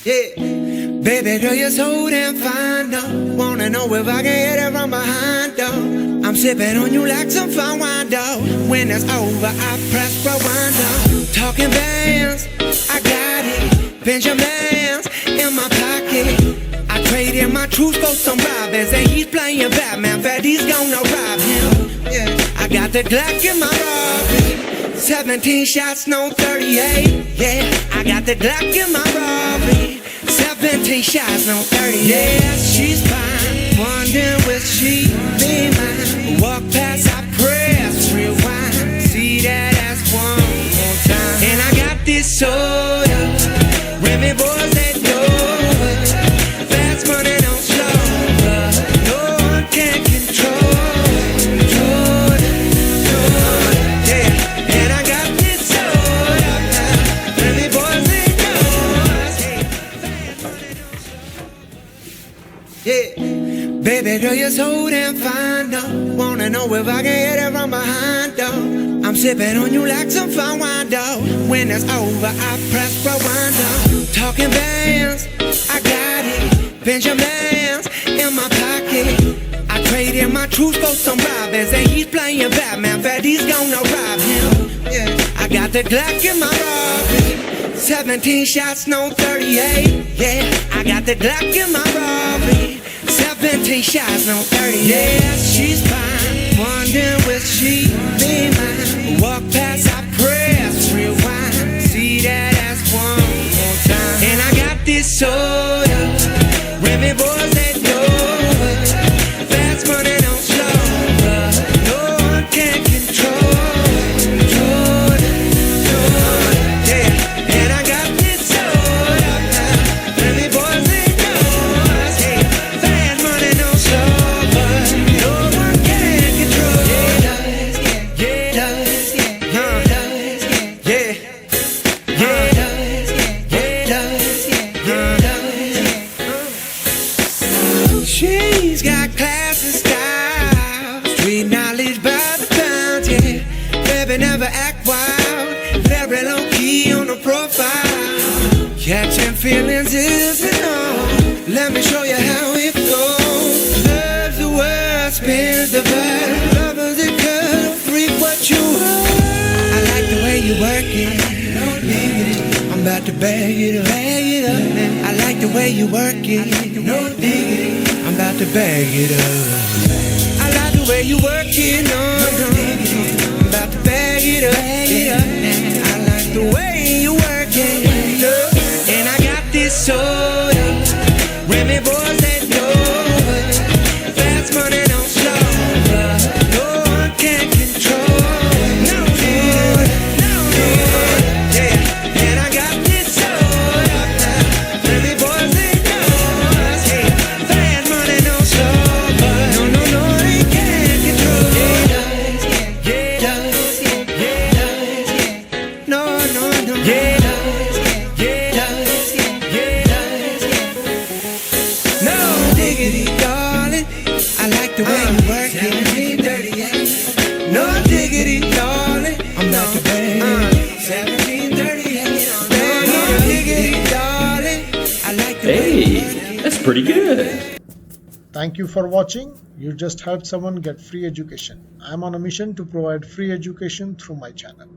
Yeah, baby girl, you're so damn fine, though. Wanna know if I can hit it from behind, though. I'm sipping on you like some fine wine, though. When it's over, I press rewind, though. Talking bands, I got it. Benjamins in my pocket. I traded my truth for some robbers, and he's playing Batman. Fatty's gonna rob him. Yeah, I got the Glock in my robbery. 17 shots, no 38. Yeah, I got the Glock in my robbery. 17 shots, no 38. Yeah, she's fine. Wondering will she be mine? Walk past, I press rewind. See that ass one more time. And I got this soda. Remy boys that know it. Fast money don't slow. No one can control. Yeah, baby girl, you're so damn fine, though. Wanna know if I can hit it from behind, though. I'm sipping on you like some fine wine, though. When it's over, I press rewind, though. Talking bands, I got it. Benjamins in my pocket. I traded my truth for some robbers, and he's playing Batman. Fatty's gonna rob him. Yeah, I got the Glock in my robbery. 17 shots, no 38. Yeah, I got the Glock in my robbery. 17 shots, no 38. Yeah, she's fine. Wondering will she be mine? Walk past, I press rewind. See that ass one more time. And I got this soda. Remy boys that know it. Fast money don't slow. No one can control. She's got class and style, street knowledge by the pound, yeah. Baby never act wild, very low key on the profile. Catching feelings is an art. Let me show you how it goes. Love's the word, spins the verb. Love is the color, freak what you are. I like the way you work it. Don't need it. I'm about to bag it up. I like the way you work it. No diggity. I'm about to bag it up. I like the way you work it. No, I'm about to bag it up. I like the way you work it. And I got this soda. Remy boys that know it. Fast money don't slow. No one can control. Hey, that's pretty good. Thank you for watching. You just helped someone get free education. I'm on a mission to provide free education through my channel.